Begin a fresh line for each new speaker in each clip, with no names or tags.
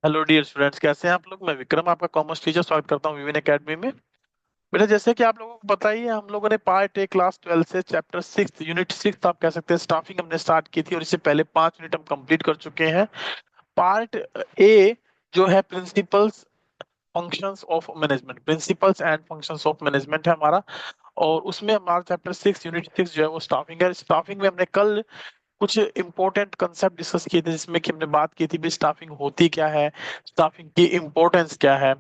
Hello dear students, कैसे हैं आप लोग। मैं विक्रम, आपका कॉमर्स टीचर, स्वागत करता हूँ विभिन्न एकेडमी में। बेटा, जैसे कि आप लोगों को पता ही है, हम लोगों ने पार्ट ए क्लास 12 से चैप्टर 6 यूनिट 6 आप कह सकते हैं स्टाफिंग हमने स्टार्ट की थी, और इससे पहले 5 यूनिट हम कंप्लीट कर चुके हैं। पार्ट ए जो है principles functions of management, principles and functions of management है हमारा। और उसमें हमारा चैप्टर 6 यूनिट 6 जो है वो स्टाफिंग है। स्टाफिंग में हमने कल कुछ इंपॉर्टेंट कंसेप्ट डिस्कस किए थे, जिसमें कि हमने बात की थी भी स्टाफिंग होती क्या है, स्टाफिंग की इम्पोर्टेंस क्या है।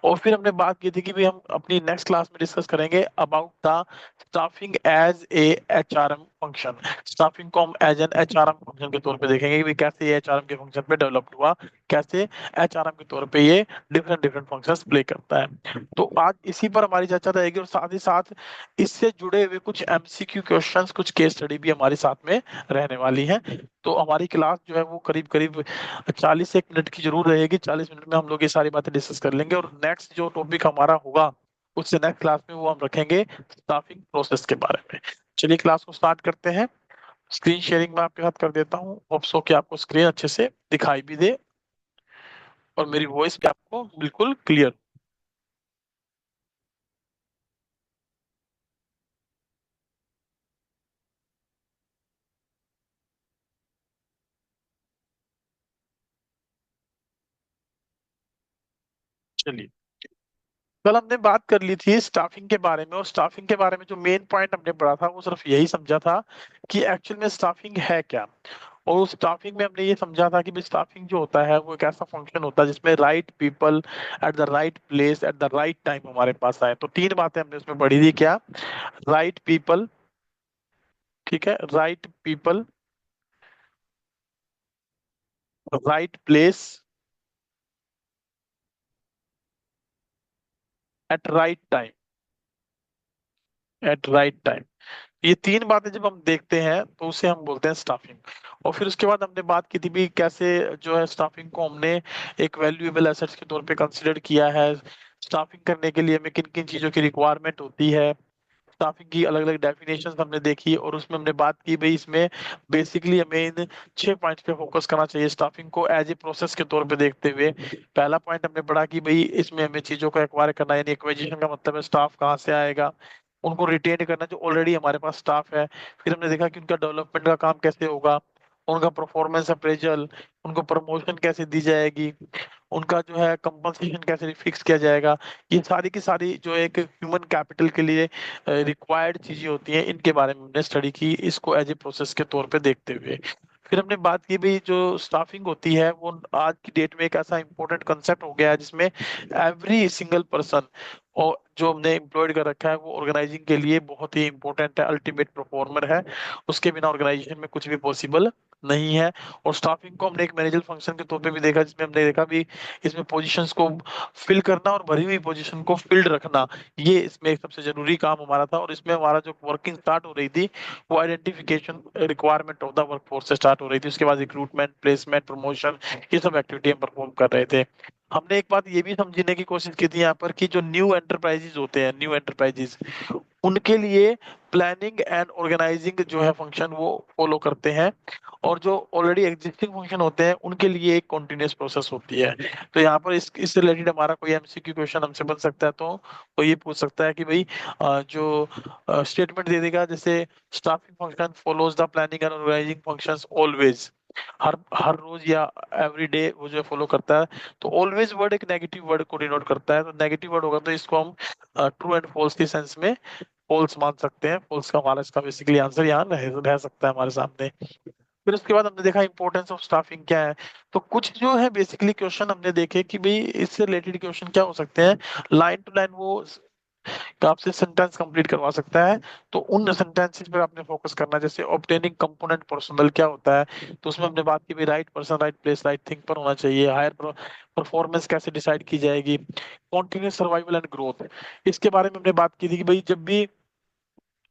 और फिर हमने बात की थी कि भी हम अपनी नेक्स्ट क्लास में डिस्कस करेंगे about the staffing as a HRM function. Staffing को हम एज एन एचआरएम फंक्शन के तौर पे देखेंगे कि भी कैसे ये एचआरएम के फंक्शन पे डेवलप्ड हुआ, कैसे एचआरएम के तौर पे ये डिफरेंट डिफरेंट फंक्शंस प्ले करता है। तो आज इसी पर हमारी चर्चा रहेगी, और साथ ही साथ इससे जुड़े हुए कुछ एमसीक्यू क्वेश्चंस, कुछ केस स्टडी भी हमारे साथ में रहने वाली है। तो हमारी क्लास जो है वो करीब करीब 40 एक मिनट की जरूर रहेगी। 40 मिनट में हम लोग ये सारी बातें डिस्कस कर लेंगे, और नेक्स्ट जो टॉपिक हमारा होगा उससे नेक्स्ट क्लास में वो हम रखेंगे स्टाफिंग प्रोसेस के बारे में। चलिए क्लास को स्टार्ट करते हैं। स्क्रीन शेयरिंग में आपके साथ कर देता हूँ, होप सो कि आपको स्क्रीन अच्छे से दिखाई भी दे और मेरी वॉइस भी आपको बिल्कुल क्लियर। चलिए, कल हमने बात कर ली थी स्टाफिंग के बारे में, और स्टाफिंग के बारे में जो मेन पॉइंट हमने पढ़ा था वो सिर्फ यही समझा था कि एक्चुअल में स्टाफिंग है क्या। और उस स्टाफिंग में हमने ये समझा था कि स्टाफिंग जो होता है वो एक ऐसा फंक्शन होता है जिसमें right people at the right place at the right time हमारे पास आए। तो तीन बातें हमने उसमें पढ़ी थी। क्या? राइट पीपल, ठीक है, right people, right place at right time, at right time. ये तीन बातें जब हम देखते हैं तो उसे हम बोलते हैं स्टाफिंग। और फिर उसके बाद हमने बात की थी भी कैसे जो है स्टाफिंग को हमने एक वैल्यूएबल एसेट्स के तौर पे कंसिडर किया है। स्टाफिंग करने के लिए हमें किन किन चीजों की रिक्वायरमेंट होती है, स्टाफिंग की अलग अलग डेफिनेशन हमने देखी, और उसमें हमने बात की भाई इसमें बेसिकली हमें इन 6 पॉइंट्स पे फोकस करना चाहिए स्टाफिंग को एज ए प्रोसेस के तौर पे देखते हुए। पहला पॉइंट हमने पढ़ा कि भाई इसमें हमें चीजों को एक्वायर करना, यानी एक्विजिशन का मतलब है स्टाफ कहाँ से आएगा, उनको रिटेन करना जो ऑलरेडी हमारे पास स्टाफ है। फिर हमने देखा कि उनका डेवलपमेंट का काम कैसे होगा, उनका परफॉर्मेंस अप्रेजल, उनको प्रमोशन कैसे दी जाएगी, उनका जो है कंपनसेशन कैसे फिक्स किया जाएगा। ये सारी की सारी जो एक ह्यूमन कैपिटल के लिए रिक्वायर्ड चीजें होती हैं, इनके बारे में हमने स्टडी की, इसको एज ए प्रोसेस के तौर पे देखते हुए। फिर हमने बात की भाई जो स्टाफिंग होती है वो आज की डेट में एक ऐसा इंपॉर्टेंट कंसेप्ट हो गया है जिसमें एवरी सिंगल पर्सन और जो हमने एम्प्लॉयड कर रखा है वो ऑर्गेनाइजिंग के लिए बहुत ही इंपॉर्टेंट है, अल्टीमेट परफॉर्मर है। उसके बिना ऑर्गेनाइजेशन में कुछ भी पॉसिबल नहीं है। और स्टाफिंग को हमने एक मैनेजर फंक्शन के तौर पे भी देखा, जिसमें हमने देखा भी इसमें पोजीशंस को फिल करना और भरी हुई पोजीशन को फिल्ड रखना, ये इसमें एक सबसे जरूरी काम हमारा था। और इसमें हमारा जो वर्किंग स्टार्ट हो रही थी वो identification requirement of the workforce से स्टार्ट हो रही थी। उसके बाद रिक्रूटमेंट, प्लेसमेंट, प्रमोशन, ये सब एक्टिविटी हम परफॉर्म कर रहे थे। हमने एक बात ये भी समझने की कोशिश की थी यहाँ पर कि जो न्यू एंटरप्राइजेज होते हैं, न्यू एंटरप्राइजेज, उनके लिए प्लानिंग एंड ऑर्गेनाइजिंग जो है फंक्शन वो फॉलो करते हैं, और जो ऑलरेडी एग्जिस्टिंग फंक्शन होते हैं उनके लिए एक कॉन्टिन्यूस प्रोसेस होती है। तो यहाँ पर इससे रिलेटेड हमारा कोई एमसीक्यू क्वेश्चन हमसे बन सकता है, तो ये पूछ सकता है कि भाई जो स्टेटमेंट दे देगा जैसे staffing function follows the planning and organizing functions always, हर हर रोज या एवरी डे वो जो फॉलो करता है। तो ऑलवेज वर्ड एक नेगेटिव वर्ड को डिनोट करता है, तो नेगेटिव वर्ड होगा तो इसको हम ट्रू एंड फॉल्स की सेंस में फॉल्स मान सकते हैं। फॉल्स का हमारा इसका बेसिकली आंसर यहाँ रह सकता है हमारे सामने। फिर उसके बाद हमने देखा इंपॉर्टेंस ऑफ स्टाफिंग क्या है। तो कुछ जो है बेसिकली क्वेश्चन हमने देखे कि भाई इससे रिलेटेड क्वेश्चन क्या हो सकते हैं। लाइन टू लाइन वो आपसे सेंटेंस कंप्लीट करवा सकता है, तो उन सेंटेंसेस पर आपने फोकस करना है। जैसे ऑब्टेनिंग कंपोनेंट पर्सनल क्या होता है, तो उसमें हमने बात की भाई right person right place right thing पर होना चाहिए। हायर परफॉर्मेंस कैसे डिसाइड की जाएगी, कॉन्टिन्यूस सर्वाइवल एंड ग्रोथ, इसके बारे में हमने बात की थी कि भाई जब भी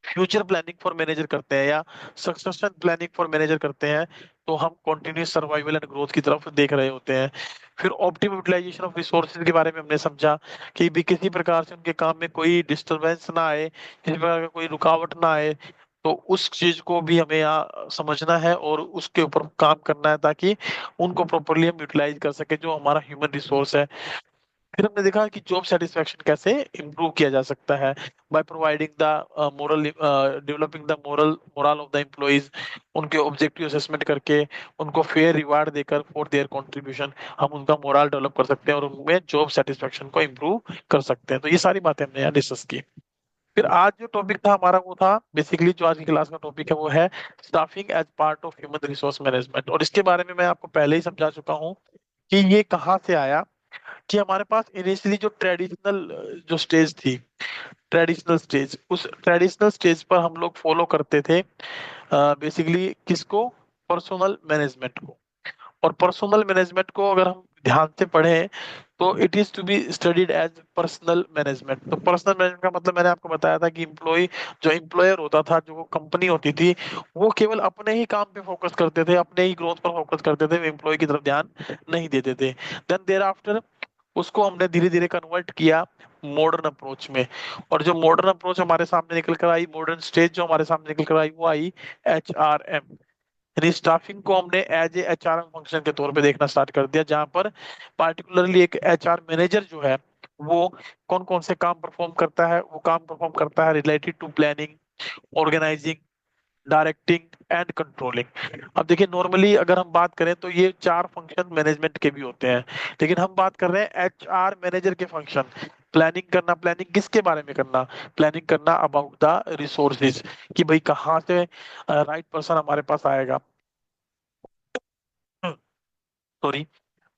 फ्यूचर प्लानिंग फॉर मैनेजर करते हैं या सक्सेशन प्लानिंग फॉर मैनेजर करते हैं, तो हम कंटिन्यूस सर्वाइवल एंड ग्रोथ की तरफ देख रहे होते हैं। फिर ऑप्टिमम यूटिलाइजेशन ऑफ रिसोर्सेज के बारे में हमने समझा कि भी किसी प्रकार से उनके काम में कोई डिस्टरबेंस ना आए, किसी प्रकार का कोई रुकावट ना आए, तो उस चीज को भी हमें यहाँ समझना है और उसके ऊपर काम करना है, ताकि उनको प्रॉपरली हम यूटिलाइज कर सके जो हमारा ह्यूमन रिसोर्स है। फिर हमने देखा कि जॉब सेटिस्फेक्शन कैसे इम्प्रूव किया जा सकता है, by providing the moral, developing the moral of the employees, उनके ऑब्जेक्टिव असेसमेंट करके उनको फेयर रिवार्ड देकर फॉर देयर कंट्रीब्यूशन हम उनका मोरल डेवलप कर सकते हैं और उनमें जॉब सेटिस्फेक्शन को इम्प्रूव कर सकते हैं। तो ये सारी बातें हमने यहाँ डिस्कस की। फिर आज जो टॉपिक था हमारा वो था बेसिकली, जो आज की क्लास का टॉपिक है वो है staffing as part of human resource management. और इसके बारे में मैं आपको पहले ही समझा चुका हूँ कि ये कहाँ से आया। कि हमारे पास इनिशियली जो ट्रेडिशनल जो स्टेज थी, ट्रेडिशनल स्टेज, उस ट्रेडिशनल स्टेज पर हम लोग फॉलो करते थे बेसिकली किसको, पर्सनल मैनेजमेंट को। और पर्सनल मैनेजमेंट को अगर हम ध्यान से पढ़ें तो it is to be studied as personnel management. तो पर्सनल मैनेजमेंट का मतलब मैंने आपको बताया था कि इम्प्लॉय, जो एम्प्लॉयर होता था, जो कंपनी होती थी, वो केवल अपने ही काम पे फोकस करते थे, अपने ही ग्रोथ पर फोकस करते थे, वो एम्प्लॉय की तरफ ध्यान नहीं देते थे। देन देयर आफ्टर उसको हमने धीरे धीरे कन्वर्ट किया मॉडर्न अप्रोच में। और जो मॉडर्न अप्रोच हमारे सामने निकल कर आई, मॉडर्न स्टेज जो हमारे सामने निकल कर आई, वो आई HRM। यानी स्टाफिंग को हमने एज ए HRM फंक्शन के तौर पे देखना स्टार्ट कर दिया, जहां पर पार्टिकुलरली एक HR मैनेजर जो है वो कौन कौन से काम परफॉर्म करता है, वो काम परफॉर्म करता है related to planning, organising, directing and controlling. अब देखिए नॉर्मली अगर हम बात करें तो ये चार फंक्शन मैनेजमेंट के भी होते हैं, लेकिन हम बात कर रहे हैं HR मैनेजर के फंक्शन। प्लानिंग करना, प्लानिंग किसके बारे में करना, प्लानिंग करना अबाउट द रिसोर्सेज, कि भाई कहाँ से राइट पर्सन हमारे पास आएगा, सॉरी,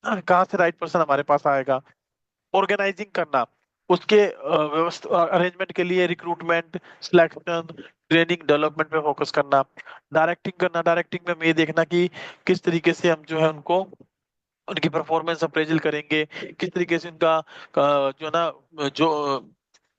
कहाँ से राइट पर्सन हमारे पास आएगा। ऑर्गेनाइजिंग करना, उसके व्यवस्था अरेंजमेंट के लिए रिक्रूटमेंट, सिलेक्शन, ट्रेनिंग, डेवलपमेंट पे फोकस करना। डायरेक्टिंग करना, डायरेक्टिंग में ये देखना कि किस तरीके से हम जो है उनको, उनकी परफॉर्मेंस अप्रेजल करेंगे, किस तरीके से उनका जो है ना, जो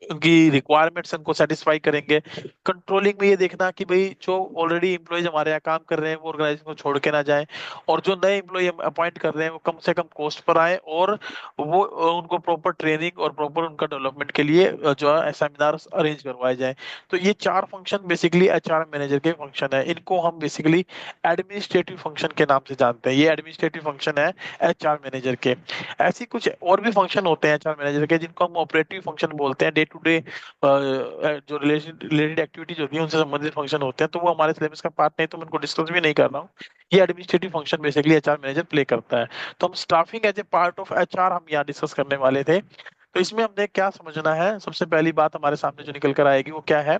उनकी रिक्वायरमेंट्स उनको सेटिस्फाई करेंगे। कंट्रोलिंग में ये देखना कि भाई जो ऑलरेडी एम्प्लॉयज हमारे यहाँ काम कर रहे हैं वो ऑर्गेनाइजेशन को छोड़ के ना जाए, और जो नए एम्प्लॉय हम अपॉइंट कर रहे हैं वो कम से कम कॉस्ट पर आए, और वो उनको प्रॉपर ट्रेनिंग और प्रॉपर उनका डेवलपमेंट के लिए जो है सेमिनार अरेंज करवाए जाए। तो ये चार फंक्शन बेसिकली HR मैनेजर के फंक्शन है। इनको हम बेसिकली एडमिनिस्ट्रेटिव फंक्शन के नाम से जानते हैं। ये एडमिनिस्ट्रेटिव फंक्शन है HR मैनेजर के। ऐसी कुछ और भी फंक्शन होते हैं HR मैनेजर के, जिनको हम ऑपरेटिव फंक्शन बोलते हैं। डे टू डे जो रिलेटेड एक्टिविटीज होती है उनसे संबंधित फंक्शन होते हैं, तो वो हमारे सिलेबस का पार्ट नहीं, तो मैं उनको डिस्कस भी नहीं कर रहा हूँ। ये administrative function basically HR manager play करता है। तो हम staffing as a part of HR हम यहाँ डिस्कस करने वाले थे। तो इसमें हमने क्या समझना है, सबसे पहली बात हमारे सामने जो निकल कर आएगी वो क्या है,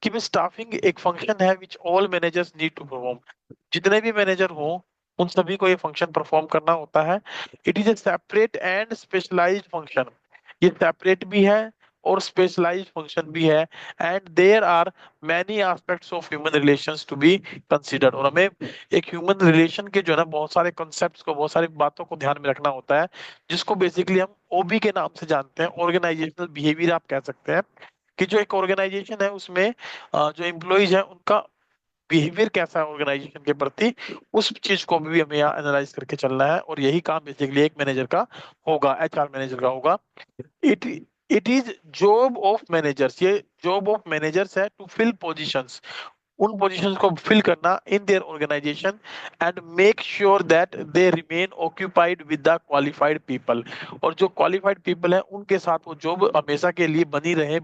कि भाई स्टाफिंग एक फंक्शन है which all managers need to perform. जितने भी मैनेजर हो उन सभी को ये फंक्शन परफॉर्म करना होता है। It is a separate and specialised function. ये सेपरेट भी है और स्पेशलाइज्ड फंक्शन भी है। And there are many aspects of human relations to be considered. और हमें एक ह्यूमन रिलेशन के जो है ना बहुत सारे कॉन्सेप्ट्स को, बहुत सारी बातों को ध्यान में रखना होता है, जिसको बेसिकली हम OB के नाम से जानते हैं, ऑर्गेनाइजेशनल बिहेवियर आप कह सकते हैं। कि जो एक ऑर्गेनाइजेशन है उसमें जो एम्प्लॉयज है उनका बिहेवियर कैसा है ऑर्गेनाइजेशन के प्रति, उस चीज को भी हमें यहाँ एनालाइज करके चलना है। और यही काम बेसिकली एक मैनेजर का होगा, HR मैनेजर का होगा। It it is job of managers, ये जॉब ऑफ मैनेजर्स है टू फिल पोजीशंस, उन पोजीशंस को फिल करना in their organisation, and make sure that they remain occupied with the qualified people. और जो क्वालिफाइड पीपल है उनके साथ वो जॉब हमेशा के लिए बनी रहे,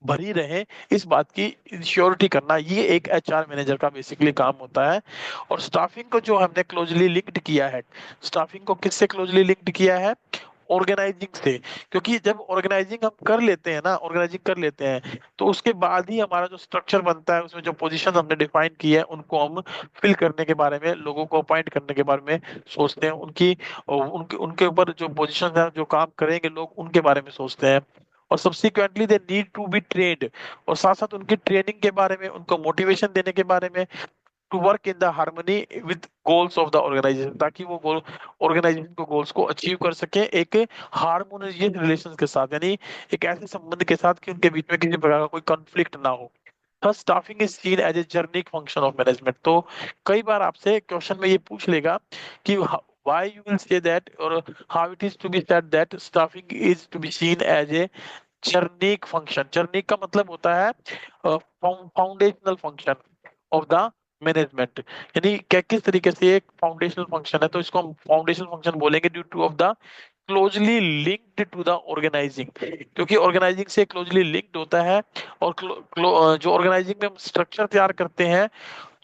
भरी रहे, इस बात की इंश्योरिटी करना, ये एक HR मैनेजर का बेसिकली काम होता है। और स्टाफिंग को जो हमने क्लोजली लिंक्ड किया है, स्टाफिंग को किससे क्लोजली लिंक्ड किया है, ऑर्गेनाइजिंग से। क्योंकि जब ऑर्गेनाइजिंग हम कर लेते हैं ना, ऑर्गेनाइजिंग कर लेते हैं, तो उसके बाद ही हमारा जो स्ट्रक्चर बनता है, उसमें जो पोजीशन हमने डिफाइन की है उनको हम फिल करने के बारे में, लोगों को अपॉइंट करने के बारे में सोचते हैं, उनकी उनके उनके ऊपर जो पोजीशन है, जो काम करेंगे लोग, उनके बारे में सोचते हैं। और subsequently they need to be trained, और साथ साथ उनकी ट्रेनिंग के बारे में, उनको मोटिवेशन देने के बारे में, to work in the harmony with goals of the organisation, ताकि वो गोल, ऑर्गेनाइजेशन को गोल्स को अचीव कर सके एक हार्मोनियस रिलेशन के साथ, यानी एक ऐसे संबंध के साथ कि उनके बीच में किसी प्रकार का कोई कॉन्फ्लिक्ट ना हो। Thus staffing is seen as a generic function of management. तो कई बार आपसे क्वेश्चन में ये पूछ लेगा कि why you will say that, or how it is to be said that staffing is to be seen as a generic function, generic का मतलब होता है foundational function of the management, यानी क्या किस तरीके से एक फाउंडेशनल फंक्शन है, तो इसको हम फाउंडेशनल फंक्शन बोलेंगे due to of the closely linked to the organising, क्योंकि ऑर्गेनाइजिंग से क्लोजली लिंक्ड होता है। और जो ऑर्गेनाइजिंग में हम स्ट्रक्चर तैयार करते हैं,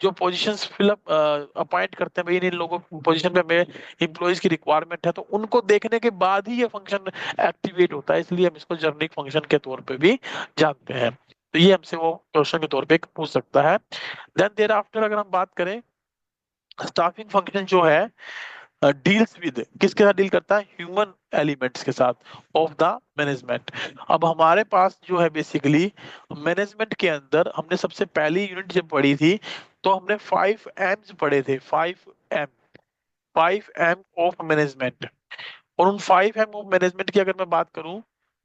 जो पोजीशंस फिलअप अपॉइंट करते हैं, भाई इन इन लोगों पोजीशन पे हमें इम्प्लॉइज की रिक्वायरमेंट है, तो उनको देखने के बाद ही ये फंक्शन एक्टिवेट होता है, इसलिए हम इसको जर्निक फंक्शन के तौर पे भी जानते हैं। तो ये हमसे वो क्वेश्चन के तौर पे पूछ सकता है। देन देर आफ्टर अगर हम बात करें, स्टाफिंग फंक्शन जो है डील्स विद, किसके साथ डील करता है, ह्यूमन एलिमेंट्स के साथ ऑफ द मैनेजमेंट। अब हमारे पास जो है बेसिकली मैनेजमेंट के अंदर हमने सबसे पहली यूनिट जब पढ़ी थी, तो हमने 5 एम्स पढ़े थे, 5 एम, 5 एम ऑफ मैनेजमेंट। और उन 5 एम ऑफ मैनेजमेंट की अगर मैं बात करूं,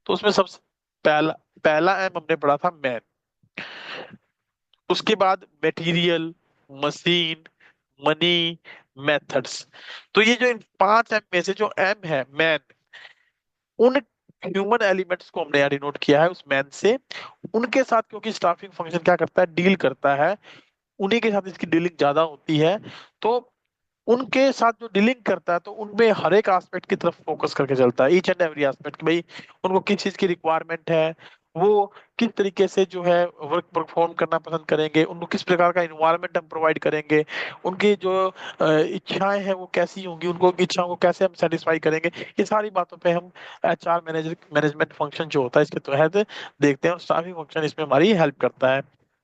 तो उसमें सबसे पहला पहला एम हमने पढ़ा था मैन, उसके बाद मटेरियल, मशीन, मनी, मेथड्स। तो ये जो इन 5 एम में से जो एम है मैन, उन ह्यूमन एलिमेंट्स को हमने यहाँ डिनोट किया है उस मैन से, उनके साथ क्योंकि स्टाफिंग फंक्शन क्या करता है, डील करता है, उन्हीं के साथ इसकी डीलिंग ज्यादा होती है। तो उनके साथ जो डीलिंग करता है, तो उनमें हर एक एस्पेक्ट की तरफ फोकस करके चलता है, ईच एंड एवरी एस्पेक्ट, भाई उनको किस चीज की रिक्वायरमेंट है, वो किस तरीके से जो है वर्क परफॉर्म करना पसंद करेंगे, उनको किस प्रकार का इन्वायरमेंट हम प्रोवाइड करेंगे, उनकी जो इच्छाएं हैं वो कैसी होंगी, उनको इच्छाओं को कैसे हम सेटिस्फाई करेंगे, ये सारी बातों पे हम मैनेजमेंट फंक्शन जो होता है इसके तहत देखते हैं, और स्टाफिंग फंक्शन इसमें हमारी हेल्प करता है।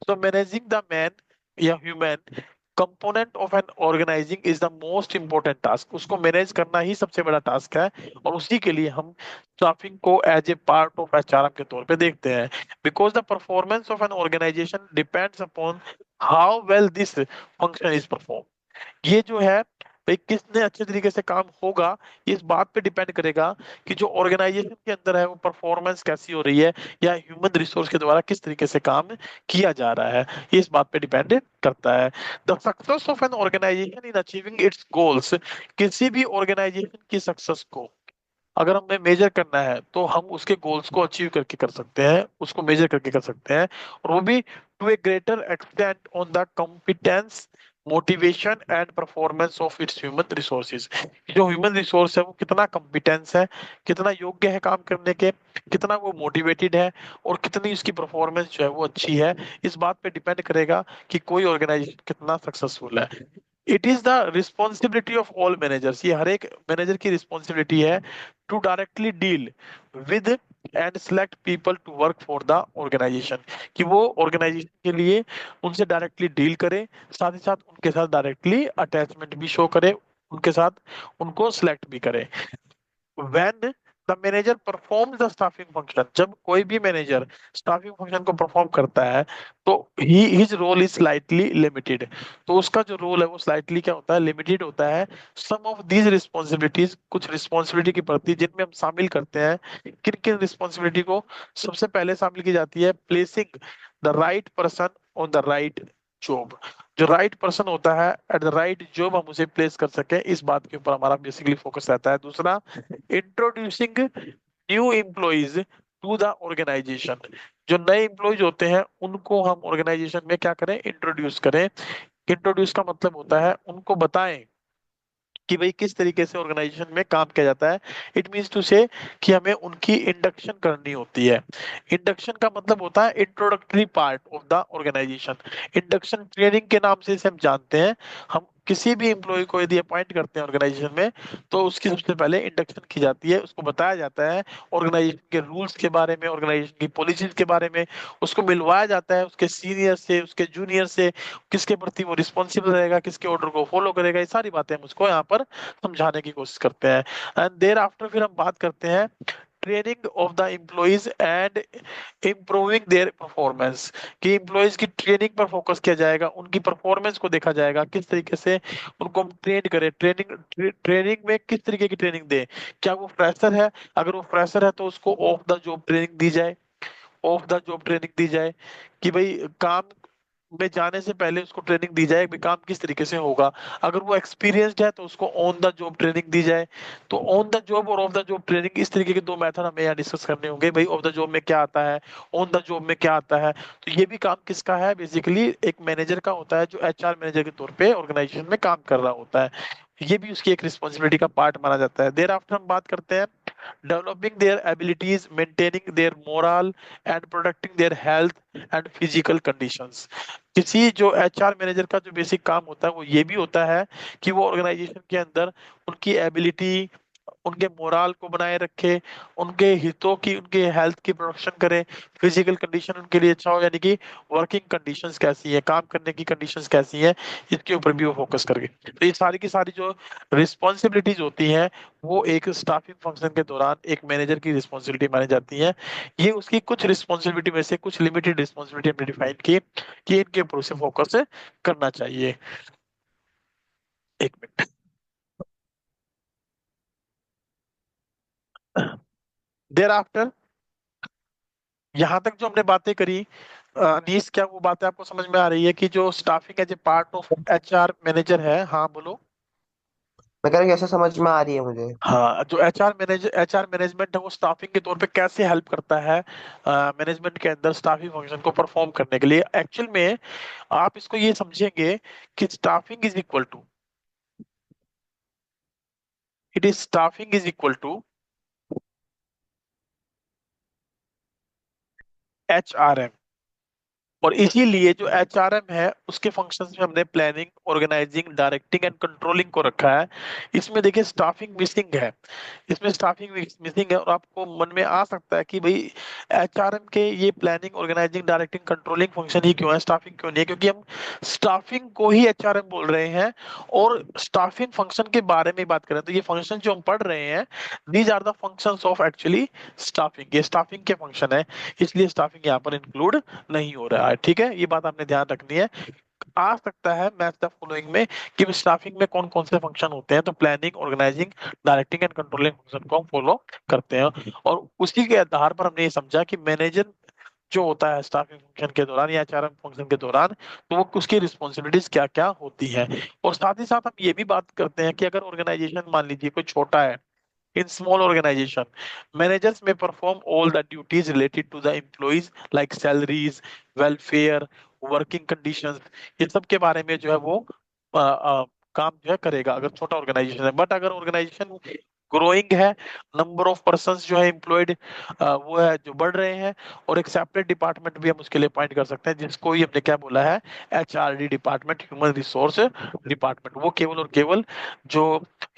तो मैनेजिंग द मैन या human component of an organising is the most important task, उसको मैनेज करना ही सबसे बड़ा टास्क है, और उसी के लिए हम स्टाफिंग को as a part of HRM के तौर पे देखते हैं। Because the performance of an organisation depends upon how well this function is perform. ये जो है भाई किसने अच्छे तरीके से काम होगा, ये इस बात पे डिपेंड करेगा कि जो ऑर्गेनाइजेशन के अंदर है वो परफॉर्मेंस कैसी हो रही है, या ह्यूमन रिसोर्स के द्वारा किस तरीके से काम किया जा रहा है, ये इस बात पे डिपेंड करता है। The success of an organisation in achieving its goals, किसी भी ऑर्गेनाइजेशन की सक्सेस को अगर हमें मेजर करना है, तो हम उसके गोल्स को अचीव करके कर सकते हैं, उसको मेजर करके कर सकते हैं, और वो भी to a greater extent on the competence, motivation and performance of its human resources. जो ह्यूमन रिसोर्स है वो कितना कॉम्पिटेंस है, कितना योग्य है काम करने के, कितना वो मोटिवेटेड है, और कितनी उसकी परफॉर्मेंस जो है वो अच्छी है, इस बात पे डिपेंड करेगा कि कोई ऑर्गेनाइजेशन कितना सक्सेसफुल है। It is the responsibility of all managers, ये हर एक मैनेजर की रिस्पॉन्सिबिलिटी है to directly deal with and select people to work for the organisation, कि वो ऑर्गेनाइजेशन के लिए उनसे डायरेक्टली डील करे, साथ ही साथ उनके साथ डायरेक्टली अटैचमेंट भी शो करे, उनके साथ उनको सिलेक्ट भी करे। when the manager performs the staffing function, जब कोई भी मैनेजर स्टाफिंग फंक्शन को परफॉर्म करता है, तो ही his role is slightly limited, तो उसका जो रोल है वो स्लाइटली क्या होता है, लिमिटेड होता है। सम ऑफ दीज रिस्पॉन्सिबिलिटीज, कुछ रिस्पॉन्सिबिलिटी की प्रति जिनमें हम शामिल करते हैं, किन किन रिस्पॉन्सिबिलिटी को सबसे पहले शामिल की जाती है, placing the right person on the right job, जो राइट पर्सन होता है एट द राइट जॉब हम उसे प्लेस कर सके, इस बात के ऊपर हमारा बेसिकली फोकस रहता है। दूसरा, introducing new employees to the organisation, जो नए एम्प्लॉइज होते हैं उनको हम ऑर्गेनाइजेशन में क्या करें, इंट्रोड्यूस करें। इंट्रोड्यूस का मतलब होता है उनको बताएं कि भाई किस तरीके से ऑर्गेनाइजेशन में काम किया जाता है। इट मीन्स टू से कि हमें उनकी इंडक्शन करनी होती है। इंडक्शन का मतलब होता है introductory part of the organisation. Induction training के नाम से इसे हम जानते हैं। हम किसी भी एम्प्लॉय को यदि अपॉइंट करते हैं ऑर्गेनाइजेशन में, तो उसकी सबसे पहले इंडक्शन की जाती है, उसको बताया जाता है ऑर्गेनाइजेशन के रूल्स के बारे में, ऑर्गेनाइजेशन की पॉलिसीज के बारे में, उसको मिलवाया जाता है उसके सीनियर से, उसके जूनियर से, किसके प्रति वो रिस्पॉन्सिबल रहेगा, किसके ऑर्डर को फॉलो करेगा, ये सारी बातें हम उसको यहाँ पर समझाने की कोशिश करते हैं। एंड देर आफ्टर फिर हम बात करते हैं training of the employees and improving their performance, कि एम्प्लॉइज की ट्रेनिंग पर फोकस किया जाएगा, उनकी परफॉर्मेंस को देखा जाएगा, किस तरीके से उनको हम ट्रेन करें, ट्रेनिंग में किस तरीके की ट्रेनिंग दें। क्या वो फ्रेशर है, अगर वो फ्रेशर है तो उसको ऑफ द जॉब ट्रेनिंग दी जाए, ऑफ द जॉब ट्रेनिंग दी जाए, कि भाई काम में जाने से पहले उसको ट्रेनिंग दी जाए कि काम किस तरीके से होगा। अगर वो एक्सपीरियंस्ड है तो उसको ऑन द जॉब ट्रेनिंग दी जाए। तो ऑन द जॉब और ऑफ द जॉब ट्रेनिंग, इस तरीके के दो मेथड हमें यहाँ डिस्कस करने होंगे। भाई ऑफ द जॉब में क्या आता है, ऑन द जॉब में क्या आता है। तो ये भी काम किसका है, बेसिकली एक मैनेजर का होता है, जो एचआर मैनेजर के तौर पे ऑर्गेनाइजेशन में काम कर रहा होता है। ये भी उसकी एक रिस्पॉन्सिबिलिटी का पार्ट माना जाता है। देर आफ्टर हम बात करते हैं developing their abilities, maintaining their morale and protecting their health and physical conditions। किसी जो एचआर मैनेजर का जो बेसिक काम होता है वो ये भी होता है कि वो ऑर्गेनाइजेशन के अंदर उनकी एबिलिटी, उनके मोराल को बनाए रखे, उनके हितों की, उनके हेल्थ की प्रोटेक्शन करे, फिजिकल कंडीशन उनके लिए अच्छा हो, यानी कि वर्किंग कंडीशंस कैसी है, काम करने की कंडीशंस कैसी है, इसके ऊपर भी वो फोकस करके। तो ये सारी की सारी जो रिस्पॉन्सिबिलिटीज होती हैं वो एक स्टाफिंग फंक्शन के दौरान एक मैनेजर की रिस्पॉन्सिबिलिटी मानी जाती है। ये उसकी कुछ रिस्पॉन्सिबिलिटी में से कुछ लिमिटेड रिस्पॉन्सिबिलिटी हमने डिफाइन की कि इनके ऊपर उसे फोकस करना चाहिए। एक मिनट। देर आफ्टर, यहाँ तक जो हमने बातें करी, अनीस, क्या वो बातें आपको समझ में आ रही है कि जो staffing as a part of HR manager है? हाँ बोलो।
मैं कह रहा हूँ ऐसा समझ में आ रही है मुझे।
हाँ, जो एचआर मैनेजमेंट है वो स्टाफिंग के तौर पे कैसे हेल्प करता है मैनेजमेंट के अंदर स्टाफिंग फंक्शन को परफॉर्म करने के लिए। एक्चुअल में आप इसको ये समझेंगे कि staffing is equal to, it is staffing is equal to HRM. और इसीलिए जो एचआरएम है उसके फंक्शंस में हमने planning, organising, directing and controlling को रखा है। इसमें देखिए स्टाफिंग मिसिंग है, इसमें स्टाफिंग मिसिंग है। और आपको मन में आ सकता है कि भाई एचआरएम के ये planning, organising, directing, controlling function ही क्यों है, स्टाफिंग क्यों नहीं है? क्योंकि हम स्टाफिंग को ही एचआरएम बोल रहे हैं और स्टाफिंग फंक्शन के बारे में बात कर रहे हैं। तो ये फंक्शन जो हम पढ़ रहे हैं, these are the functions of actually staffing, ये स्टाफिंग के फंक्शन है। इसलिए स्टाफिंग यहाँ पर इंक्लूड नहीं हो रहा है। ठीक है, ये बात आपने ध्यान रखनी है। आ सकता है मैच द फॉलोइंग में कि स्टाफिंग में कौन कौन से फंक्शन होते हैं, तो planning, organising, directing and controlling function को हम फॉलो करते हैं। और उसी के आधार पर हमने ये समझा कि मैनेजर जो होता है स्टाफिंग फंक्शन के दौरान या एचआरएम फंक्शन के दौरान, तो वो उसकी रिस्पॉन्सिबिलिटीज क्या क्या होती है। और साथ ही साथ हम ये भी बात करते हैं कि अगर ऑर्गेनाइजेशन मान लीजिए कोई छोटा है, in small organization, managers may perform all the duties related to the employees like salaries, welfare, working conditions। ये सब के बारे में जो है वो काम जो है करेगा अगर छोटा ऑर्गेनाइजेशन है। बट अगर ऑर्गेनाइजेशन ग्रोइंग है, नंबर ऑफ पर्संस जो है एम्प्लॉयड वो है जो बढ़ रहे हैं, और एक सेपरेट डिपार्टमेंट भी हम उसके लिए पॉइंट कर सकते हैं जिसको ही हमने क्या बोला है, HRD department, human resource department. वो केवल और केवल जो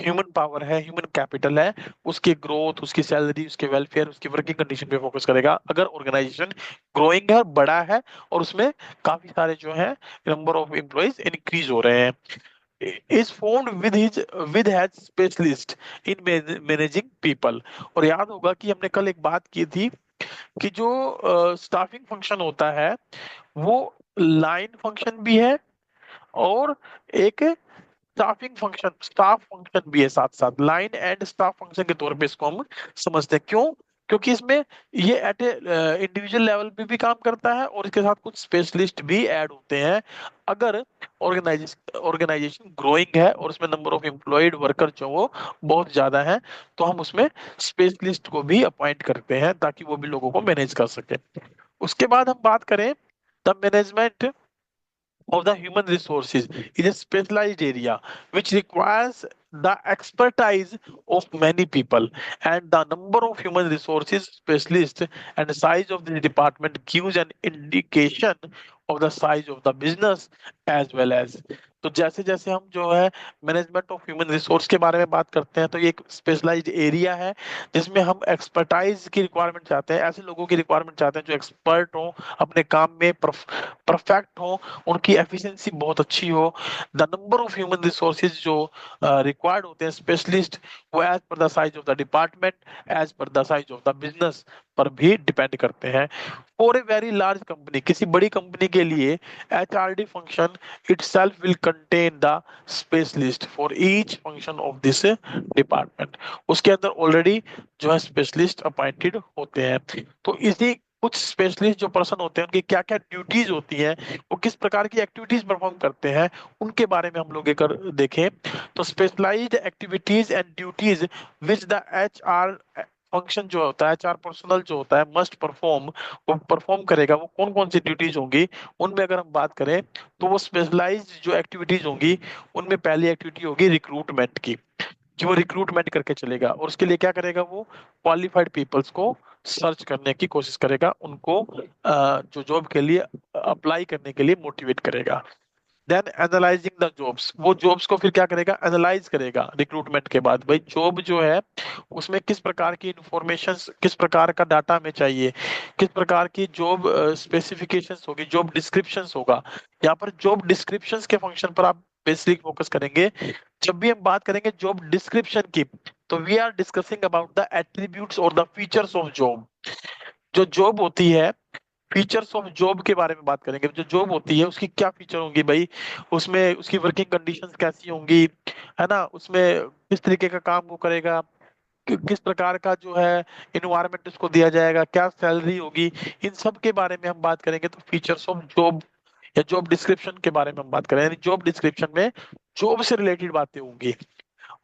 ह्यूमन पावर है, ह्यूमन कैपिटल है, उसकी ग्रोथ, उसकी सैलरी, उसके वेलफेयर, उसकी वर्किंग कंडीशन पे फोकस करेगा। अगर ऑर्गेनाइजेशन ग्रोइंग है और बड़ा है और उसमें काफी सारे जो है नंबर ऑफ एम्प्लॉइज इंक्रीज हो रहे हैं, is formed with has specialist in managing people. और याद होगा कि हमने कल एक बात की थी कि जो स्टाफिंग फंक्शन होता है वो लाइन फंक्शन भी है और एक स्टाफ फंक्शन भी है साथ साथ। लाइन एंड स्टाफ फंक्शन के तौर पे इसको हम समझते हैं। क्यों? क्योंकि इसमें ये एट इंडिविजुअल लेवल पे भी काम करता है और इसके साथ कुछ स्पेशलिस्ट भी ऐड होते हैं। अगर ऑर्गेनाइजेशन ग्रोइंग है और उसमें नंबर ऑफ एम्प्लॉयड वर्कर जो वो बहुत ज्यादा है, तो हम उसमें स्पेशलिस्ट को भी अपॉइंट करते हैं ताकि वो भी लोगों को मैनेज कर सके। उसके बाद हम बात करें, the management of the human resources is a specialized area which requires the expertise of many people, and the number of human resources specialists and the size of the department gives an indication of the size of the business as well as। तो जैसे जैसे हम जो है management of human resource के बारे में बात करते हैं, तो ये एक स्पेशलाइज्ड एरिया है जिसमें हम एक्सपर्टाइज की रिक्वायरमेंट चाहते हैं, ऐसे लोगों की रिक्वायरमेंट चाहते हैं जो एक्सपर्ट हो, अपने काम में परफेक्ट हो, उनकी एफिशिएंसी बहुत अच्छी हो। The number of human resources जो रिक्वायर्ड होते हैं स्पेशलिस्ट, वो as per the size of the department, as per the size of the business पर भी डिपेंड करते हैं। For a very large company, किसी बड़ी कंपनी के लिए HRD function itself will contain the specialist for each function of this department. उसके अंदर ऑलरेडी जो है स्पेशलिस्ट अपॉइंटेड होते हैं। तो इसी कुछ स्पेशलिस्ट जो पर्सन होते हैं उनकी क्या क्या ड्यूटीज होती हैं, वो किस प्रकार की एक्टिविटीज परफॉर्म करते हैं, उनके बारे में हम लोग एक देखें। तो specialised activities and duties which the H R function जो होता है, एचआर पर्सनल जो होता है, मस्ट परफॉर्म, वो परफॉर्म करेगा, वो कौन कौन सी ड्यूटीज होंगी, उनमें अगर हम बात करें तो वो स्पेशलाइज्ड जो एक्टिविटीज होंगी, उनमें पहली एक्टिविटी होगी रिक्रूटमेंट की, कि वो रिक्रूटमेंट करके चलेगा, और उसके लिए क्या करेगा, वो क्वालिफाइड पीपल्स को सर्च करने की कोशिश करेगा, उनको जो जॉब के लिए अप्लाई करने के लिए मोटिवेट करेगा। देन एनालाइजिंग द जॉब्स, वो जॉब्स को फिर क्या करेगा, एनालाइज करेगा रिक्रूटमेंट के बाद, भाई जॉब जो है उसमें किस प्रकार की इंफॉर्मेशन, किस प्रकार का डाटा हमें चाहिए, किस प्रकार की जॉब स्पेसिफिकेशंस होगी, जॉब डिस्क्रिप्शंस होगा। यहाँ पर जॉब डिस्क्रिप्शंस के फंक्शन पर आप बेसिक फोकस करेंगे। जब भी हम बात करेंगे जॉब डिस्क्रिप्शन की, तो we are discussing about the attributes और द फीचर्स ऑफ जॉब। जो जॉब होती है, फीचर्स ऑफ जॉब के बारे में बात करेंगे, जो जॉब होती है उसकी क्या फीचर होंगी भाई, उसमें उसकी वर्किंग कंडीशंस कैसी होंगी, है ना, उसमें किस तरीके का काम वो करेगा, किस प्रकार का जो है इन्वायरमेंट उसको दिया जाएगा, क्या सैलरी होगी, इन सब के बारे में हम बात करेंगे। तो फीचर्स ऑफ जॉब या जॉब डिस्क्रिप्शन के बारे में हम बात करें, यानी जॉब डिस्क्रिप्शन में जॉब से रिलेटेड बातें होंगी।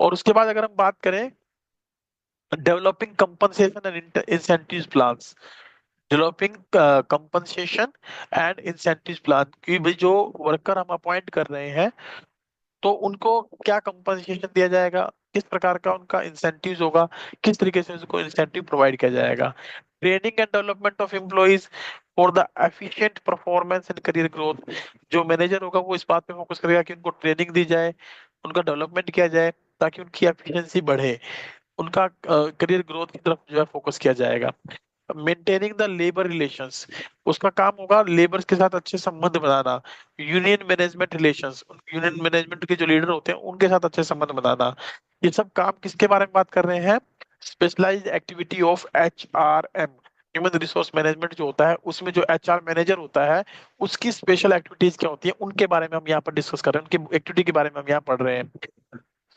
और उसके बाद अगर हम बात करें developing compensation and incentive plans, developing compensation and incentive plan, कि भाई जो वर्कर हम अपॉइंट कर रहे हैं तो उनको क्या कंपनसेशन दिया जाएगा, किस प्रकार का उनका इंसेंटिव होगा, किस तरीके से उनको इंसेंटिव प्रोवाइड किया जाएगा। Training and development of employees for the efficient performance and career growth, जो मैनेजर होगा वो इस बात पे फोकस करेगा कि उनको ट्रेनिंग दी जाए, उनका डेवलपमेंट किया जाए, ताकि उनकी एफिशिएंसी बढ़े, उनका करियर ग्रोथ की तरफ जो है फोकस किया जाएगा। मेंटेनिंग द लेबर रिलेशंस, उसका काम होगा लेबर्स के साथ अच्छे संबंध बनाना। Union management relations, union management के जो लीडर होते हैं उनके साथ अच्छे संबंध बनाना। ये सब काम किसके बारे में बात कर रहे हैं, specialised activity of HRM, human resource management जो होता है उसमें जो एचआर मैनेजर होता है उसकी स्पेशल एक्टिविटीज क्या होती है, उनके बारे में हम यहाँ पर डिस्कस कर रहे हैं, उनकी एक्टिविटी के बारे में हम यहाँ पढ़ रहे हैं।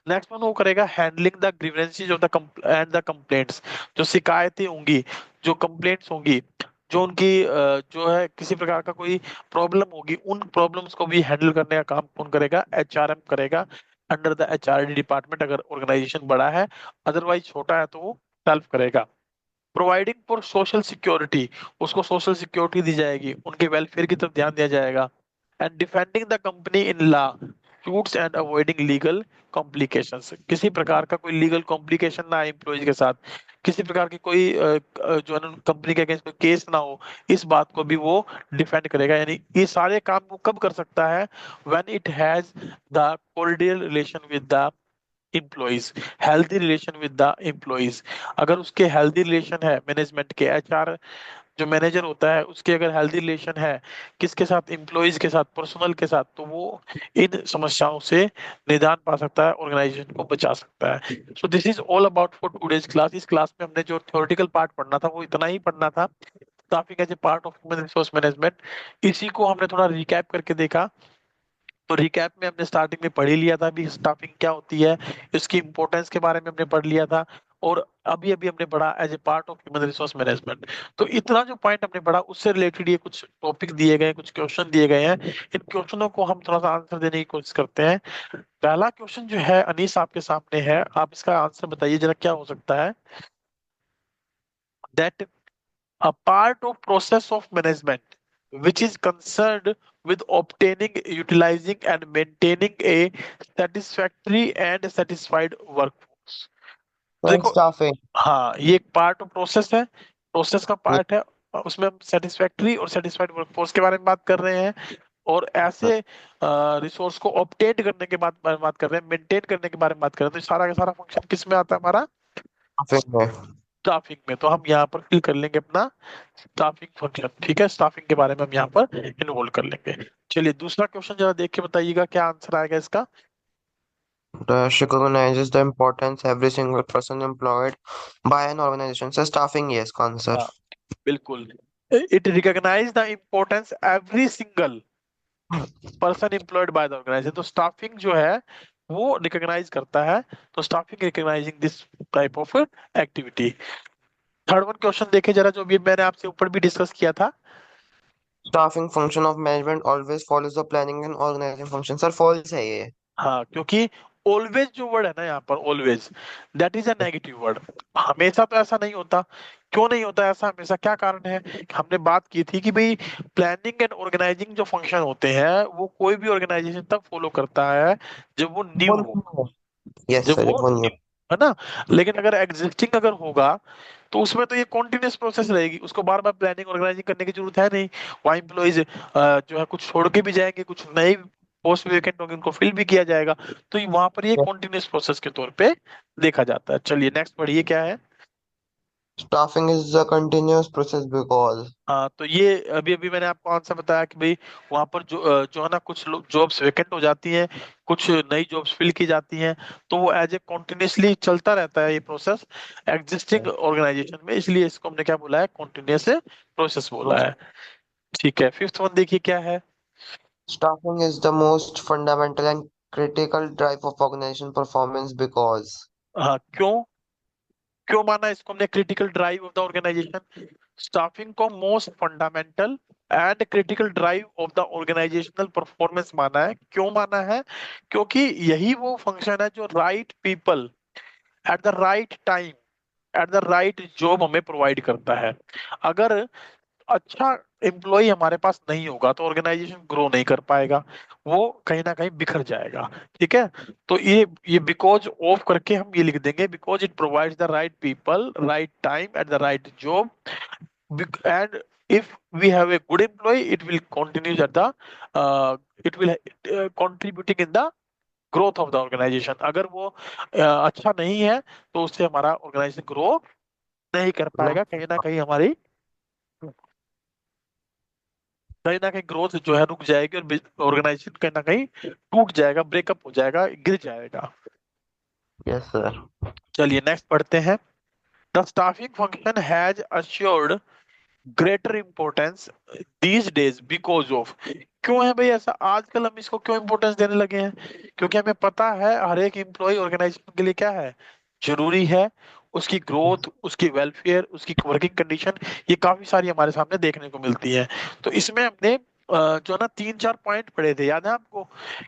नेक्स्ट वन वो करेगा handling the grievances of the end the complaints, जो शिकायतें होंगी, जो कंप्लेंट्स होंगी, जो उनकी जो है किसी प्रकार का कोई प्रॉब्लम होगी, उन प्रॉब्लम्स को भी हैंडल करने का काम कौन करेगा, एचआरएम करेगा, अंडर द एचआरडी डिपार्टमेंट, अगर ऑर्गेनाइजेशन बड़ा है, अदरवाइज छोटा है तो वो सेल्फ करेगा। प्रोवाइडिंग फॉर सोशल सिक्योरिटी, उसको सोशल सिक्योरिटी दी जाएगी, उनके वेलफेयर की तरफ ध्यान दिया जाएगा। And defending the company in law suits and avoiding legal complications, किसी प्रकार का कोई लीगल कॉम्प्लिकेशन ना आए एम्प्लॉयज के साथ, किसी प्रकार की कोई जो है ना कंपनी के अगेंस्ट कोई केस ना हो, इस बात को भी वो डिफेंड करेगा। यानी ये सारे काम वो कब कर सकता है, when it has the cordial relation with the employees, healthy relation with the employees. अगर उसके हेल्दी रिलेशन है मैनेजमेंट के, एचआर जो मैनेजर होता है उसके अगर हेल्दी रिलेशन है किसके साथ, एम्प्लॉइज के साथ, पर्सनल के साथ, तो वो इन समस्याओं से निदान पा सकता है, ऑर्गेनाइजेशन को बचा सकता है। So this is all about for today's class. इस क्लास में हमने जो थ्योरेटिकल पार्ट पढ़ना था वो इतना ही पढ़ना था, staffing as a part of human resource management, इसी को हमने थोड़ा रिकैप करके देखा। तो रिकैप में हमने स्टार्टिंग में पढ़ ही लिया था अभी स्टाफिंग क्या होती है, इसकी इंपॉर्टेंस के बारे में हमने पढ़ लिया था, और अभी अभी हमने पढ़ा as a part of human resource management. तो इतना जो पॉइंट हमने पढ़ा उससे रिलेटेड ये कुछ टॉपिक दिए गए, कुछ क्वेश्चन दिए गए हैं, इन क्वेश्चनों को हम थोड़ा सा आंसर देने की कोशिश करते हैं। पहला क्वेश्चन जो है अनीस आपके सामने है, आप इसका आंसर बताइए जरा, क्या हो सकता है। That a part of process of management which is concerned with obtaining, utilizing and maintaining a satisfactory and satisfied workforce। देखो,
स्टाफिंग।
हाँ ये एक पार्ट ऑफ प्रोसेस है, प्रोसेस का पार्ट है, उसमें हम सेटिस्फैक्ट्री और सेटिस्फाइड वर्कफोर्स के बारे में बात कर रहे हैं, और ऐसे रिसोर्स को ऑब्टेन करने के बाद बात कर रहे हैं, मेंटेन करने के बारे में बात कर रहे हैं। तो ये सारा का सारा फंक्शन किस में आता है हमारा,
स्टाफिंग में।
स्टाफिंग में। तो हम यहाँ पर फिल कर लेंगे अपना स्टाफिंग फंक्शन, ठीक है, स्टाफिंग के बारे में हम यहाँ पर इन्वॉल्व कर लेंगे। चलिए दूसरा क्वेश्चन जरा देख के बताइएगा क्या आंसर आएगा इसका।
Dash recognizes the importance every single person employed by an organization. So staffing, yes, answer.
हाँ बिल्कुल, it recognise the importance every single person employed by the organisation. तो स्टाफिंग जो है वो रिकॉग्नाइज करता है, तो staffing recognising this type of activity. Third one question देखे जरा, जो भी मैंने आपसे ऊपर भी डिस्कस किया था।
Staffing function of management always follows the planning and organising function. Sir false है ये।
हाँ, क्योंकि ऑलवेज जो वर्ड है ना यहाँ पर, always, that is a negative word. हमेशा तो ऐसा नहीं होता। क्यों नहीं होता ऐसा हमेशा, क्या कारण है? हमने बात की थी कि भाई प्लानिंग एंड ऑर्गेनाइजिंग जो फंक्शन होते हैं वो कोई भी ऑर्गेनाइजेशन तब फॉलो करता है जब वो न्यू हो,
यस
जब
सर,
वो
वो नहीं।
new, है ना। लेकिन अगर एग्जिस्टिंग अगर होगा तो उसमें तो ये कॉन्टिन्यूस प्रोसेस रहेगी, उसको बार बार प्लानिंग ऑर्गेनाइजिंग करने की जरूरत है नहीं। वहाँ एम्प्लॉइज जो है कुछ छोड़ के भी जाएंगे, कुछ नए पोस्ट वेकेंट होंगे उनको फिल भी किया जाएगा। तो वहां पर ये कॉन्टिन्यूस प्रोसेस के तौर पे देखा जाता है। चलिए नेक्स्ट पढ़िए क्या है।
Staffing is a continuous process because.
हाँ, तो ये अभी अभी मैंने आपको आंसर बताया कि भाई वहां पर जो है ना, कुछ जॉब्स वेकेंट हो जाती हैं, कुछ नई जॉब्स फिल की जाती हैं, तो वो एज ए कॉन्टिन्यूसली चलता रहता है ये प्रोसेस एग्जिस्टिंग ऑर्गेनाइजेशन में, इसलिए इसको हमने क्या बोला है, कॉन्टिन्यूस प्रोसेस बोला है। ठीक है, फिफ्थ वन देखिए क्या है।
Staffing is the most fundamental and critical drive of organization performance because.
हाँ, क्यों? क्यों माना इसको हमने critical drive of the organization? Staffing को most fundamental and critical drive of the organizational performance माना है। क्यों माना है? क्योंकि यही वो फंक्शन है जो right people at the right time at the right job हमें प्रोवाइड करता है। अगर अच्छा एम्प्लॉय हमारे पास नहीं होगा तो ऑर्गेनाइजेशन ग्रो नहीं कर पाएगा, वो कहीं ना कहीं बिखर जाएगा। ठीक है, तो ये बिकॉज ऑफ करके हम ये लिख देंगे, because it provides the right people right time at the right job, and if we have a good employee it will continue at the it will contributing in the growth of the organization। अगर वो अच्छा नहीं है तो उससे हमारा organisation grow नहीं कर पाएगा, कहीं ना कहीं हमारी, कहीं ना कहीं ग्रोथ जो है रुक जाएगी और ऑर्गेनाइजेशन कहीं ना कहीं टूट जाएगा, ब्रेकअप हो जाएगा, गिर जाएगा।
Yes, sir.
चलिए नेक्स्ट पढ़ते हैं। The staffing function has assured greater importance these days because of. क्यों है भाई ऐसा, आजकल हम इसको क्यों इंपॉर्टेंस देने लगे हैं? क्योंकि हमें पता है हर एक एम्प्लॉय ऑर्गेनाइजेशन के लिए क्या है, जरूरी है। उसकी ग्रोथ, उसकी वेलफेयर, उसकी वर्किंग कंडीशन, ये काफी सारी हमारे सामने देखने को मिलती है। तो इसमें हमने जो है ना तीन चार पॉइंट पढ़े थे, याद है आपको?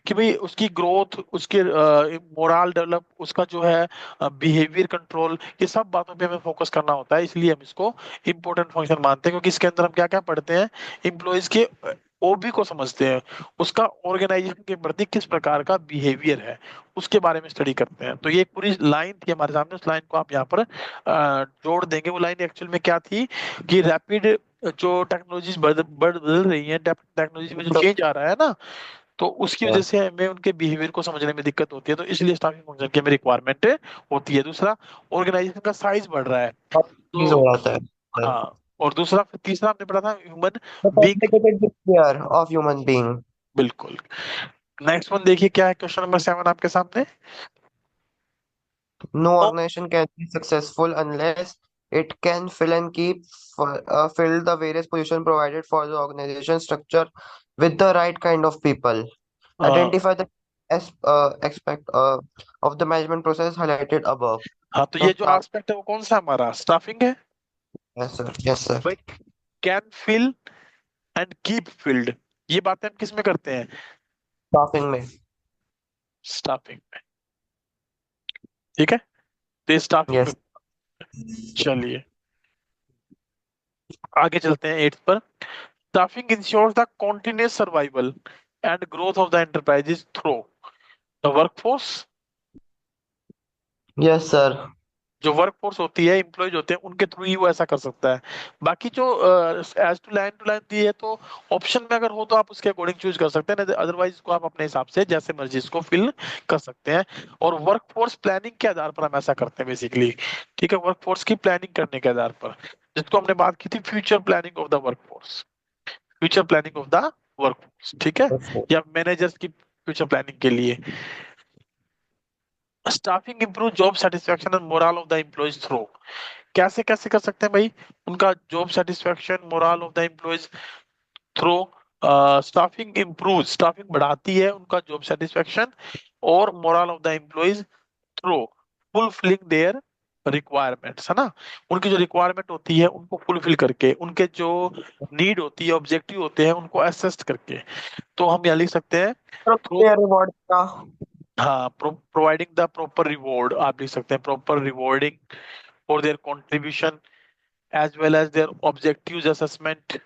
कि भाई उसकी ग्रोथ, उसके मोरल डेवलप, उसका जो है बिहेवियर कंट्रोल, ये सब बातों पे हमें फोकस करना होता है, इसलिए हम इसको इंपॉर्टेंट फंक्शन मानते हैं। क्योंकि इसके अंदर हम क्या क्या पढ़ते हैं, इम्प्लॉयज के ओबी को समझते हैं, उसका ऑर्गेनाइजेशन के प्रति किस प्रकार का बिहेवियर है उसके बारे में स्टडी करते हैं। तो ये एक पूरी लाइन थी हमारे सामने, उस लाइन को आप यहाँ पर जोड़ देंगे। वो लाइन एक्चुअल में क्या थी कि रैपिड जो टेक्नोलॉजीज बदल रही है, टेक्नोलॉजी में जो चेंज आ रहा है ना, तो उसकी वजह से हमें उनके बिहेवियर को समझने में दिक्कत होती है, तो इसलिए स्टाफिंग फंक्शन की हमें रिक्वायरमेंट होती है। दूसरा, ऑर्गेनाइजेशन का साइज बढ़ रहा है,
चीज हो
तो
जाता है सर।
हाँ। और दूसरा, फिर तीसरा हमने पढ़ा था human
The
being.
complicated behavior of human being.
बिल्कुल। नेक्स्ट वन देखिए क्या है, क्वेश्चन नंबर 7 आपके सामने।
No
no.
organization can be successful unless it can fill and keep fill the various positions provided for the organization structure with the right kind of people. Identify the aspect of the management process highlighted above.
हाँ, तो
So
ये जो
start.
Aspect है वो कौन सा हमारा staffing है
Yes, sir. Yes, sir.
भाई? Can fill and keep filled, ये बातें हम किस में करते हैं?
Staffing में.
स्टाफिंग में। ठीक है, तो ये स्टाफिंग में।
Yes.
चलिए आगे चलते हैं 8 पर। Staffing ensures the continuous survival and growth of the enterprises through the workforce.
Yes, sir.
जो वर्कफोर्स होती है, एम्प्लॉयज होते हैं, उनके थ्रू ही वो ऐसा कर सकता है। बाकी जो एज टू लाइन दी है, तो ऑप्शन में अगर हो तो आप उसके अकॉर्डिंग चूज कर सकते हैं, नहीं अदरवाइज इसको आप अपने हिसाब से जैसे मर्जी इसको फिल कर सकते हैं। और वर्कफोर्स प्लानिंग के आधार पर हम ऐसा करते हैं बेसिकली। ठीक है, वर्कफोर्स की प्लानिंग करने के आधार पर, जिसको हमने बात की थी future planning of the workforce, future planning of the workforce. ठीक है, या मैनेजर्स की फ्यूचर प्लानिंग के लिए। Staffing improve job satisfaction and morale of the employees through. कैसे कैसे कर सकते हैं भाई? उनका job satisfaction, morale of the employees through. Staffing improve, staffing बढ़ाती है उनका जॉब सेटिस्फेक्शन और morale of the employees through fulfilling their requirements, है ना, उनकी जो रिक्वायरमेंट होती है उनको फुलफिल करके, उनके जो नीड होती है, ऑब्जेक्टिव होते हैं, उनको असेस करके, तो हम यहाँ लिख सकते हैं थ्रू,
रिवॉर्ड का।
हाँ, प्रोवाइडिंग द प्रॉपर रिवॉर्ड, आप लिख सकते हैं proper rewarding for their contribution as well as their objectives assessment,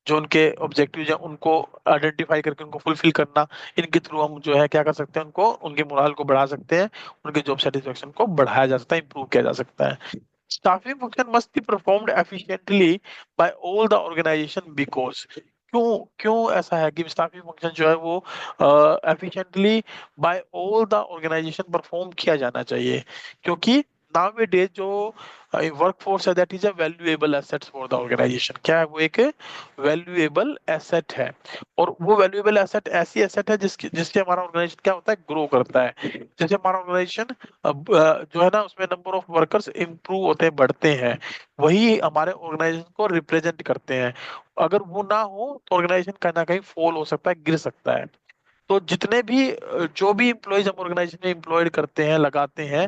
जो उनके ऑब्जेक्टिव हैं उनको आइडेंटिफाई करके उनको फुलफिल करना, इनके थ्रू हम जो है क्या कर सकते हैं, उनको उनके मोराल को बढ़ा सकते हैं, उनके जॉब सेटिस्फेक्शन को बढ़ाया जा सकता है, इंप्रूव किया जा सकता है। Staffing function must be performed efficiently by all the organisation because, क्यों क्यों ऐसा है कि स्टाफिंग फंक्शन जो है वो efficiently by all the organisation perform किया जाना चाहिए, क्योंकि नाउ वे डेज जो वर्क फोर्स है that is a valuable assets for the organisation, क्या है वो, एक वैल्यूएबल एसेट है, और वो वैल्यूएबल एसेट ऐसी एसेट है जिसकी जिससे हमारा ऑर्गेनाइजेशन क्या होता है, ग्रो करता है, जैसे हमारा ऑर्गेनाइजेशन जो है ना उसमें नंबर ऑफ वर्कर्स इंप्रूव होते हैं, बढ़ते हैं, वही हमारे ऑर्गेनाइजेशन को रिप्रेजेंट करते हैं, अगर वो ना हो तो ऑर्गेनाइजेशन कहीं ना कहीं फॉल हो सकता है, गिर सकता है। तो जितने भी जो भी इम्प्लॉयज हम ऑर्गेनाइजेशन में इम्प्लॉयड करते हैं, लगाते हैं,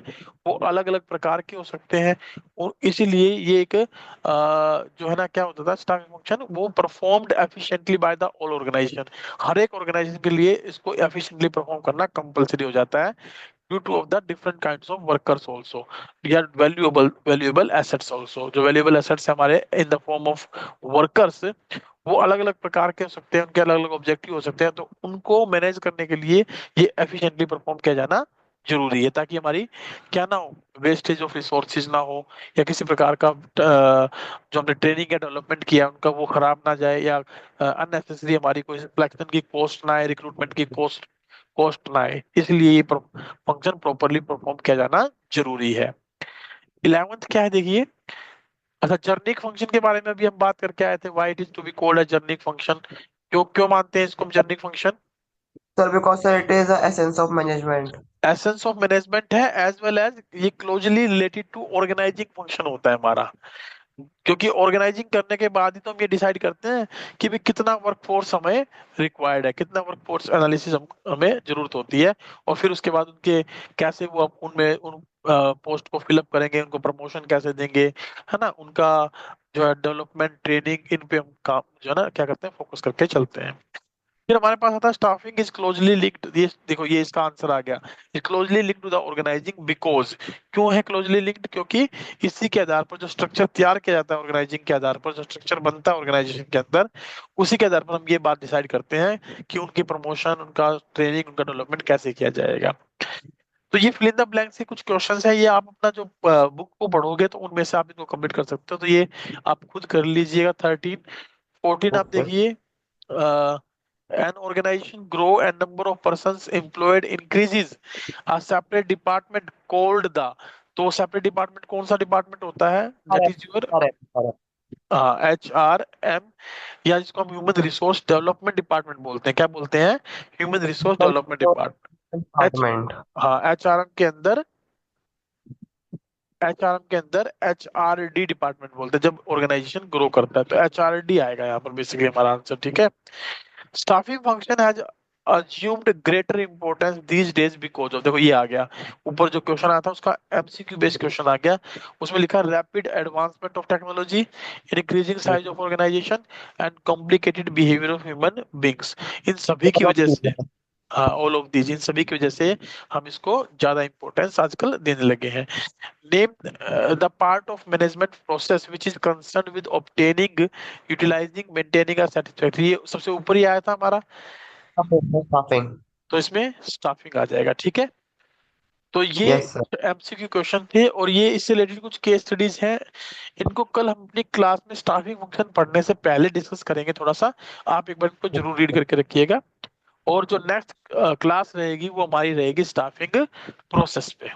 वो अलग अलग प्रकार के हो सकते हैं, और इसीलिए ये एक जो है ना क्या होता था, स्टाफिंग फंक्शन वो performed efficiently by the all organization, हर एक ऑर्गेनाइजेशन के लिए इसको एफिशिएंटली परफॉर्म करना कंपलसरी हो जाता है, due to of the different kinds of workers also, we are valuable assets also, जो valuable assets है हमारे in the form of workers, वो अलग अलग प्रकार के हो सकते हैं, उनके अलग अलग ऑब्जेक्टिव हो सकते हैं, तो उनको मैनेज करने के लिए ये एफिशिएंटली परफॉर्म किया जाना जरूरी है, ताकि हमारी क्या ना हो, वेस्टेज ऑफ रिसोर्सेज ना हो, या किसी प्रकार का जो हमने ट्रेनिंग या डेवलपमेंट किया है, उनका वो खराब ना जाए, या अननेसेसरी हमारी कोई सिलेक्शन की कॉस्ट ना आए, रिक्रूटमेंट की कॉस्ट कॉस्ट ना आए, इसलिए ये फंक्शन प्रॉपरली परफॉर्म किया जाना जरूरी है। 11th क्या है देखिए, अच्छा, जर्निक फंक्शन के बारे में भी हम बात करके आए थे, why it is to be called a generic function, क्यों क्यों मानते हैं इसको हम generic function,
sir because sir it is the essence of management.
Essence of management है, एज वेल एज ये closely related to organising function होता है हमारा, क्योंकि ऑर्गेनाइजिंग करने के बाद ही तो हम ये डिसाइड करते हैं कि भी कितना वर्कफोर्स हमें रिक्वायर्ड है, कितना वर्कफोर्स एनालिसिस हमें जरूरत होती है, और फिर उसके बाद उनके कैसे वो उनमें उन पोस्ट को फिलअप करेंगे, उनको प्रमोशन कैसे देंगे, है ना, उनका जो है डेवलपमेंट ट्रेनिंग, इन पे हम काम जो है ना क्या करते हैं, फोकस करके चलते हैं। फिर हमारे पास आता है स्टाफिंग इज क्लोजली लिंक्ड, ये देखो ये इसका आंसर आ गया, is closely linked to the organising because, क्यों है क्लोजली लिंक्ड, क्योंकि इसी के आधार पर जो स्ट्रक्चर तैयार किया जाता है, ऑर्गेनाइजिंग के आधार पर जो स्ट्रक्चर बनता है ऑर्गेनाइजेशन के अंदर, उसी के आधार पर हम ये बात डिसाइड करते हैं कि उनकी प्रमोशन, उनका ट्रेनिंग, उनका डेवलपमेंट कैसे किया जाएगा। तो ये फिल इन द ब्लैंक से कुछ क्वेश्चंस है, ये आप अपना जो बुक को पढ़ोगे तो उनमें से आप इनको कंप्लीट कर सकते हो, तो ये आप खुद कर लीजिएगा। 13 14 आप
ओके।
देखिए, an organization grow and number of persons employed increases, a separate department called the, तो सेपरेट डिपार्टमेंट कौन सा डिपार्टमेंट होता है, that is your
correct.
HRM, या जिसको हम ह्यूमन रिसोर्स डेवलपमेंट डिपार्टमेंट बोलते हैं, क्या बोलते हैं, human resource development department, H,
department.
हाँ, HRM के अंदर, HRM के अंदर HRD डिपार्टमेंट बोलते हैं, जब ऑर्गेनाइजेशन ग्रो करता है तो HRD आएगा यहाँ पर बेसिकली हमारा आंसर, ठीक है। Staffing function has assumed greater importance these days because of, देखो ये आ गया, ऊपर जो क्वेश्चन आया था उसका MCQ बेस्ड क्वेश्चन आ गया, उसमें लिखा rapid advancement of technology, increasing size of organisation and complicated behaviour of human beings, इन सभी की वजह से, हाँ, ऑल ऑफ दीज, इन सभी की वजह से हम इसको ज्यादा इंपॉर्टेंस आजकल देने लगे हैं। Name the part of management process which is concern with obtaining, utilising, maintaining a satisfactory, ये सबसे ऊपर ही आया था हमारा,
स्टाफिंग।
तो इसमें स्टाफिंग आ जाएगा, ठीक है। तो ये
यस सर।
MCक्यू क्वेश्चन थे, और ये इससे रिलेटेड कुछ केस स्टडीज हैं, इनको कल हम अपनी क्लास में स्टाफिंग फंक्शन पढ़ने से पहले डिस्कस करेंगे थोड़ा सा, आप एक बार इनको जरूर रीड करके रखिएगा, और जो नेक्स्ट क्लास रहेगी वो हमारी रहेगी स्टाफिंग प्रोसेस पे,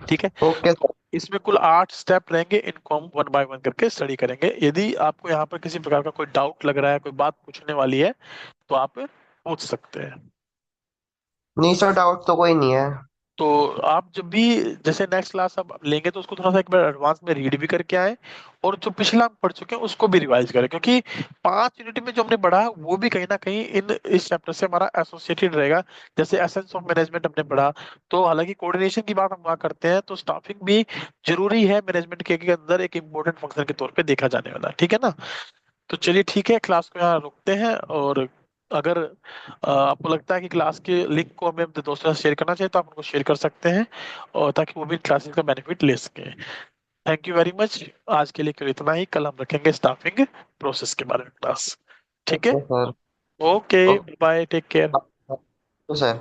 ठीक है।
ओके
तो
सर।
इसमें कुल 8 स्टेप रहेंगे, इनको हम वन बाय वन करके स्टडी करेंगे, यदि आपको यहाँ पर किसी प्रकार का कोई डाउट लग रहा है, कोई बात पूछने वाली है, तो आप पूछ सकते हैं।
नहीं सर डाउट तो कोई नहीं है।
तो आप जब भी जैसे नेक्स्ट क्लास आप लेंगे तो उसको थोड़ा सा एक बार एडवांस में रीड भी करके आए, और जो पिछला हम पढ़ चुके हैं उसको भी रिवाइज करें, क्योंकि 5 यूनिट में जो हमने पढ़ा है वो भी कहीं ना कहीं इन इस चैप्टर से हमारा एसोसिएटेड रहेगा। जैसे एसेंस ऑफ मैनेजमेंट हमने पढ़ा, तो हालांकि कोऑर्डिनेशन की बात हम वहाँ करते हैं, तो स्टाफिंग भी जरूरी है मैनेजमेंट के अंदर एक इम्पोर्टेंट फंक्शन के तौर पे देखा जाने वाला है, ठीक है ना। तो चलिए ठीक है, क्लास को यहाँ रुकते हैं। और अगर आपको लगता है कि क्लास के लिंक को हमें अपने दोस्तों से शेयर करना चाहिए तो आप उनको शेयर कर सकते हैं, और ताकि वो भी क्लासेस का बेनिफिट ले सकें। Thank you very much. आज के लिए केवल इतना ही, कल हम रखेंगे स्टाफिंग प्रोसेस के बारे में क्लास। ठीक है।
Okay sir.
Okay,
okay
bye, take care.
Sir.